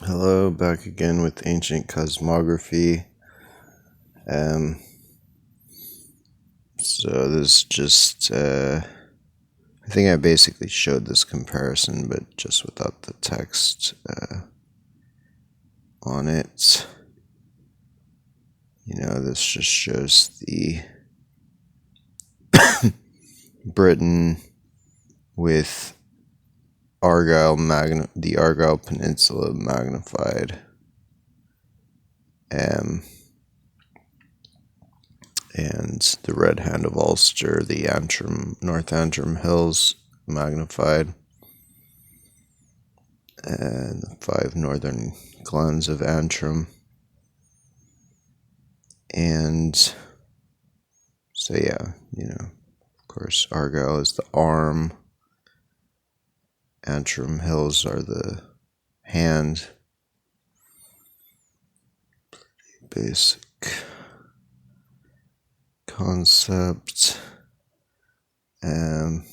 Hello, back again with ancient cosmography. So this just, I think I basically showed this comparison, but just without the text on it. This just shows the Britain with the Argyll Peninsula magnified. And the Red Hand of Ulster, the North Antrim Hills magnified, and the 5 northern glens of Antrim. And so, yeah, of course, Argyll is the arm, Antrim Hills are the hand. Basic concept. Let's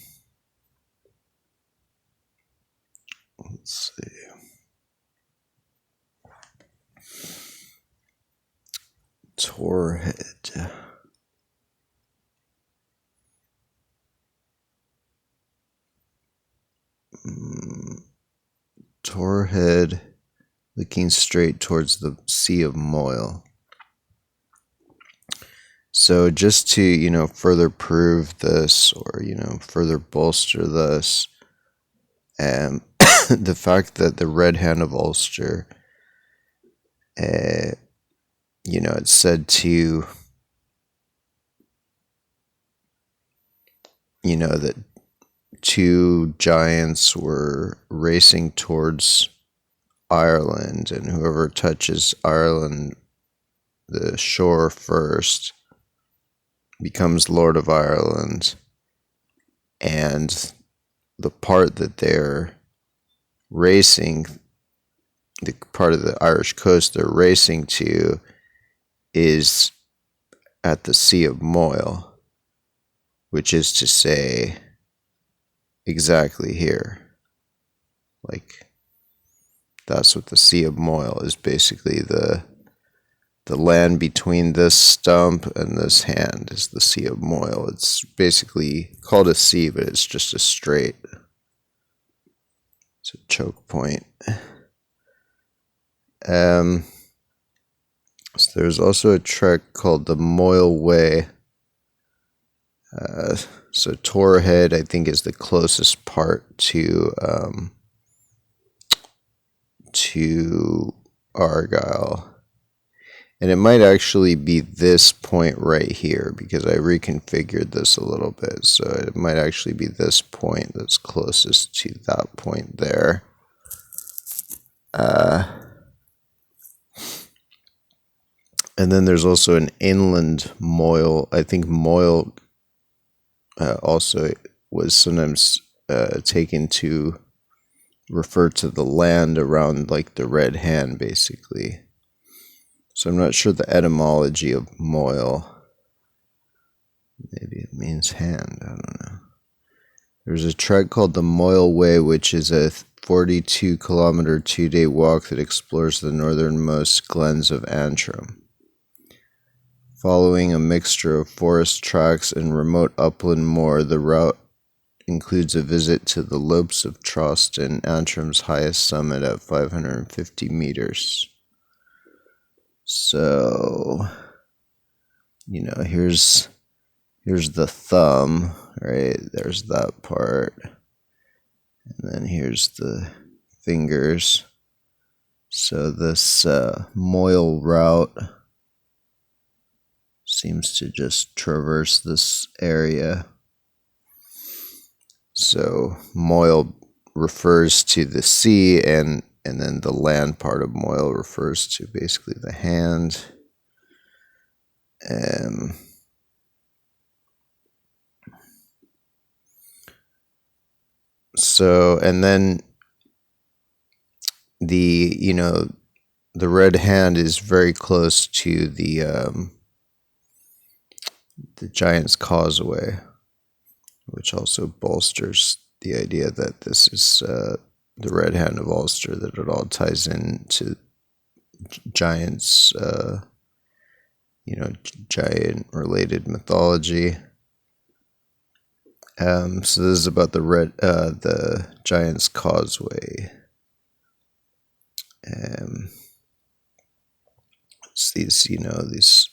see. Torhead. Torhead, looking straight towards the Sea of Moyle. So just to, further prove this or, further bolster this, the fact that the Red Hand of Ulster, it's said to, that 2 giants were racing towards Ireland, and whoever touches Ireland, the shore first, becomes Lord of Ireland. And the part that they're racing, the part of the Irish coast they're racing to, is at the Sea of Moyle, which is to say exactly here. Like, that's what the Sea of Moyle is, basically the land between this stump and this hand is the Sea of Moyle. It's basically called a sea, but it's just a strait. It's a choke point. So there's also a trek called the Moyle Way. So Torhead, I think, is the closest part to Argyll. And it might actually be this point right here, because I reconfigured this a little bit. So it might actually be this point that's closest to that point there. And then there's also an inland Moyle. I think Moyle also was sometimes taken to refer to the land around, like, the Red Hand, basically. So I'm not sure the etymology of Moyle. Maybe it means hand, I don't know. There's a trek called the Moyle Way, which is a 42-kilometer 2-day walk that explores the northernmost glens of Antrim. Following a mixture of forest tracks and remote upland moor, the route includes a visit to the Lopes of Troston, Antrim's highest summit at 550 meters. So, here's the thumb, right? There's that part. And then here's the fingers. So this Moyle route seems to just traverse this area. So Moyle refers to the sea, and then the land part of Moyle refers to basically the hand. So, and then the Red Hand is very close to the Giant's Causeway, which also bolsters the idea that this is the Red Hand of Ulster, that it all ties into giants, giant related mythology. So this is about the Giant's Causeway. It's these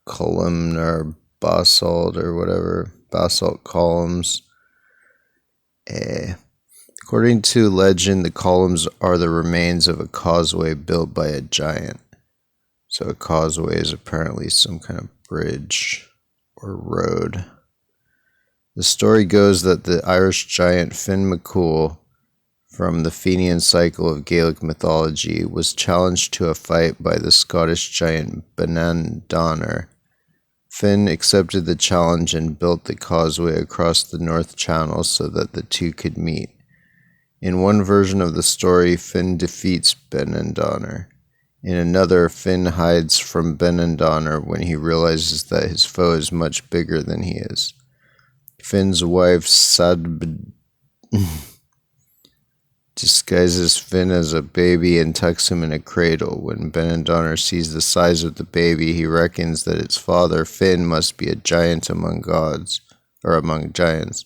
columnar basalt or whatever, basalt columns. According to legend, the columns are the remains of a causeway built by a giant. So a causeway is apparently some kind of bridge or road. The story goes that the Irish giant Finn McCool, from the Fenian cycle of Gaelic mythology, was challenged to a fight by the Scottish giant Benandonner. Finn accepted the challenge and built the causeway across the North Channel so that the two could meet. In one version of the story, Finn defeats Benandonner. In another, Finn hides from Benandonner when he realizes that his foe is much bigger than he is. Finn's wife, Sadb, disguises Finn as a baby and tucks him in a cradle. When Benandonner sees the size of the baby, he reckons that its father, Finn, must be a giant among gods, or among giants.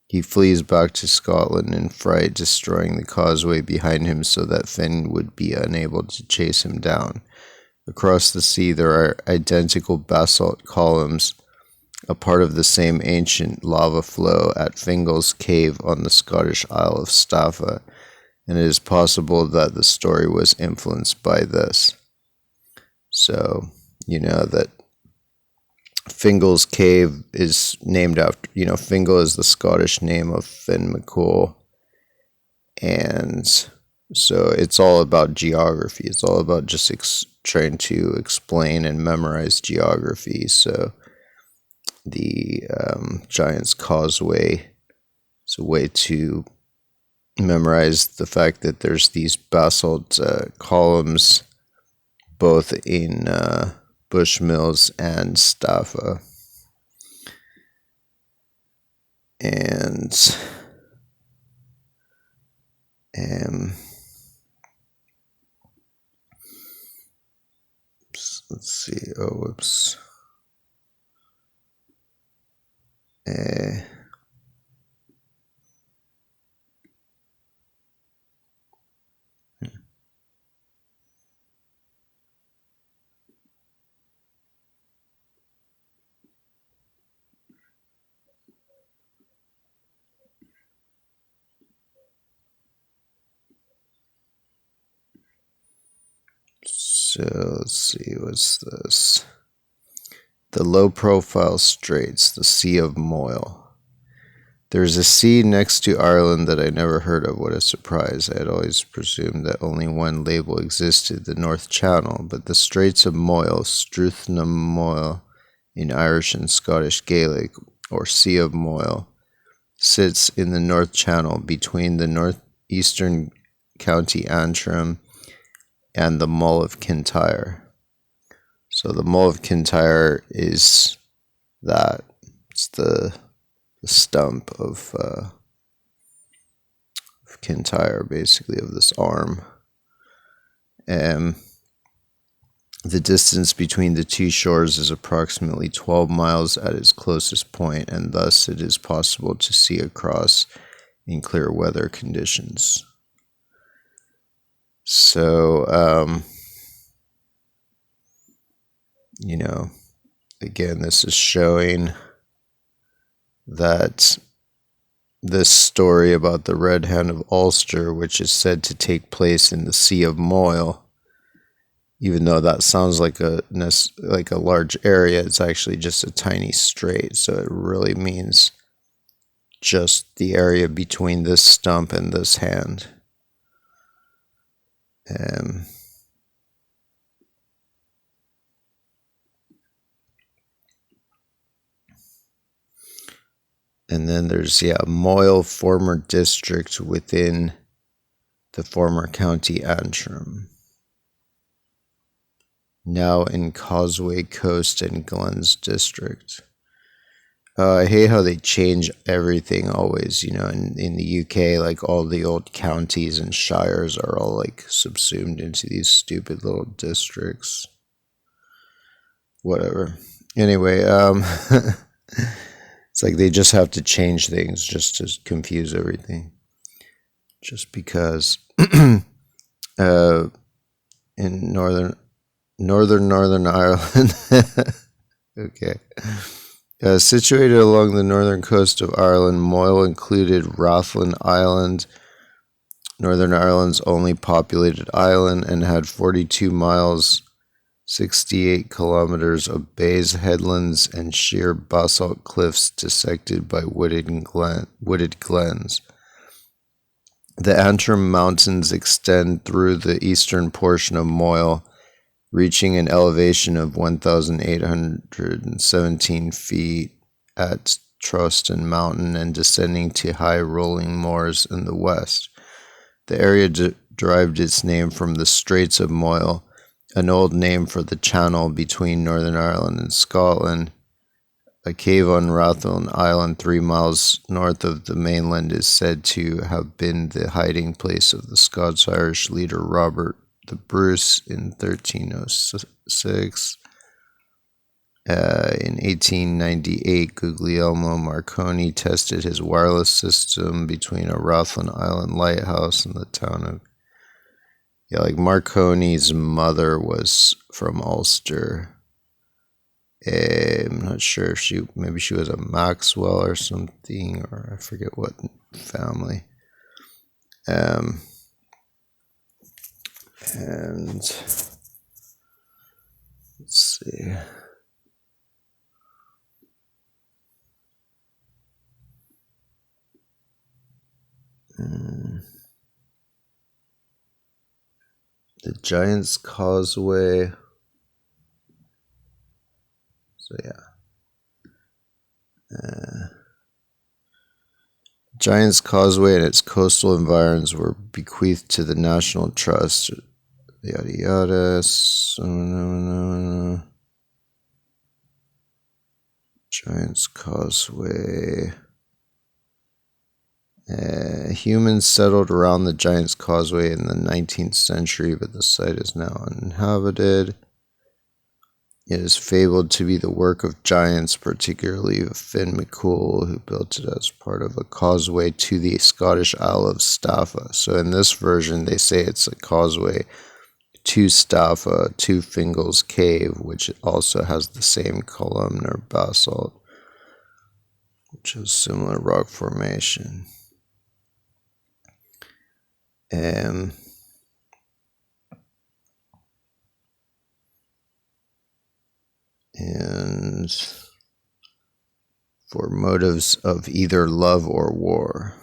He flees back to Scotland in fright, destroying the causeway behind him so that Finn would be unable to chase him down. Across the sea there are identical basalt columns, a part of the same ancient lava flow at Fingal's Cave on the Scottish Isle of Staffa, and it is possible that the story was influenced by this. So, that Fingal's Cave is named after, Fingal is the Scottish name of Finn McCool, and so it's all about geography. It's all about just trying to explain and memorize geography. So the Giant's Causeway is a way to memorize the fact that there's these basalt columns both in Bushmills and Staffa. And let's see. Oh, whoops. So let's see, what's this? The low-profile Straits, the Sea of Moyle. There's a sea next to Ireland that I never heard of. What a surprise. I had always presumed that only one label existed, the North Channel, but the Straits of Moyle, Struth na Moyle in Irish and Scottish Gaelic, or Sea of Moyle, sits in the North Channel between the northeastern county Antrim and the Mull of Kintyre. So the Mull of Kintyre is that. It's the stump of Kintyre, basically, of this arm. The distance between the two shores is approximately 12 miles at its closest point, and thus it is possible to see across in clear weather conditions. So, again, this is showing that this story about the Red Hand of Ulster, which is said to take place in the Sea of Moyle, even though that sounds like a large area, it's actually just a tiny strait. So it really means just the area between this stump and this hand. And then there's, Moyle, former district within the former county Antrim, now in Causeway Coast and Glens district. I hate how they change everything always, in the UK, like all the old counties and shires are all like subsumed into these stupid little districts. Whatever. Anyway, it's like they just have to change things just to confuse everything. Just because in Northern Ireland. Okay. Situated along the northern coast of Ireland, Moyle included Rathlin Island, Northern Ireland's only populated island, and had 42 miles, 68 kilometers of bays, headlands, and sheer basalt cliffs dissected by wooded glens. The Antrim Mountains extend through the eastern portion of Moyle, reaching an elevation of 1,817 feet at Troston Mountain and descending to high rolling moors in the west. The area derived its name from the Straits of Moyle, an old name for the channel between Northern Ireland and Scotland. A cave on Rathlin Island, 3 miles north of the mainland, is said to have been the hiding place of the Scots-Irish leader Robert the Bruce in 1306. In 1898, Guglielmo Marconi tested his wireless system between a Rathlin Island lighthouse and the town of... Yeah, like Marconi's mother was from Ulster. I'm not sure if maybe she was a Maxwell or something, or I forget what family. And let's see. The Giant's Causeway. So yeah. Giant's Causeway and its coastal environs were bequeathed to the National Trust. Yada yada. So, no. Giant's Causeway. Humans settled around the Giant's Causeway in the 19th century, but the site is now uninhabited. It is fabled to be the work of giants, particularly of Finn McCool, who built it as part of a causeway to the Scottish Isle of Staffa. So in this version, they say it's a causeway to Staffa, to Fingal's Cave, which also has the same columnar basalt, which is similar rock formation. And for motives of either love or war.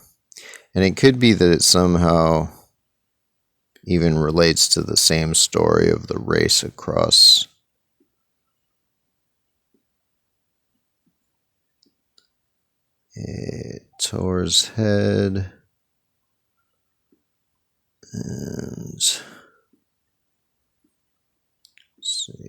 And it could be that it somehow even relates to the same story of the race across Tor's Head. And let's see.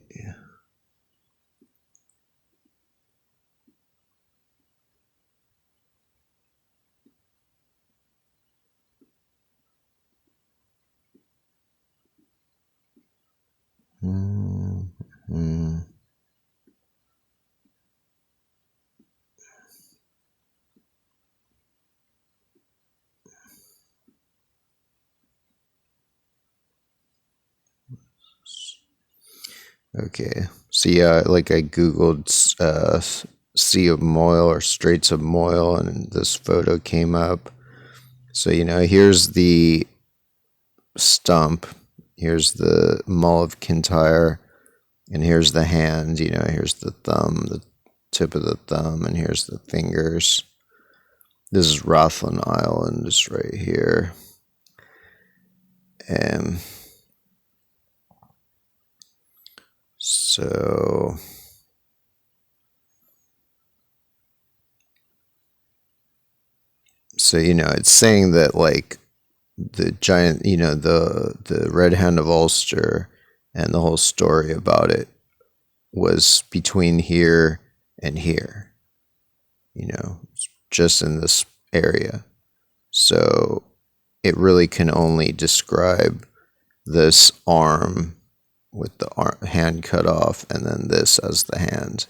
Okay, so yeah, like I googled Sea of Moyle or Straits of Moyle, and this photo came up. So here's the stump, here's the Mull of Kintyre, and here's the hand. Here's the thumb, the tip of the thumb, and here's the fingers. This is Rathlin Island, just right here. And so it's saying that like the giant, the Red Hand of Ulster, and the whole story about it was between here and here. just in this area. So it really can only describe this arm with the hand cut off and then this as the hand.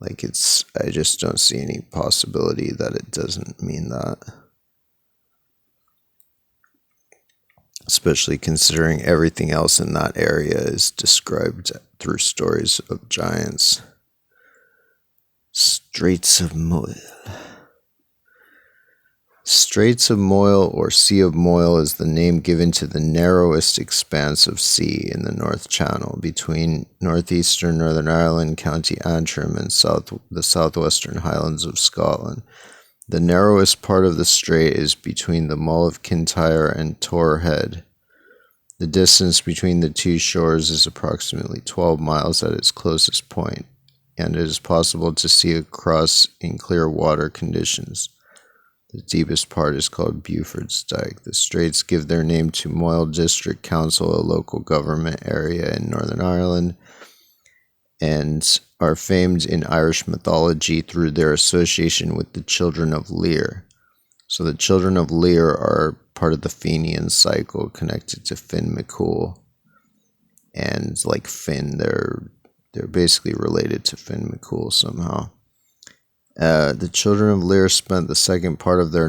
I just don't see any possibility that it doesn't mean that. Especially considering everything else in that area is described through stories of giants. Straits of Moyle. Straits of Moyle, or Sea of Moyle, is the name given to the narrowest expanse of sea in the North Channel between northeastern Northern Ireland, County Antrim, and the southwestern Highlands of Scotland. The narrowest part of the strait is between the Mull of Kintyre and Tor Head. The distance between the two shores is approximately 12 miles at its closest point, and it is possible to see across in clear water conditions. The deepest part is called Buford's Dyke. The Straits give their name to Moyle District Council, a local government area in Northern Ireland, and are famed in Irish mythology through their association with the Children of Lir. So the Children of Lir are part of the Fenian cycle connected to Finn McCool. And like Finn, they're basically related to Finn McCool somehow. The Children of Lir spent the second part of their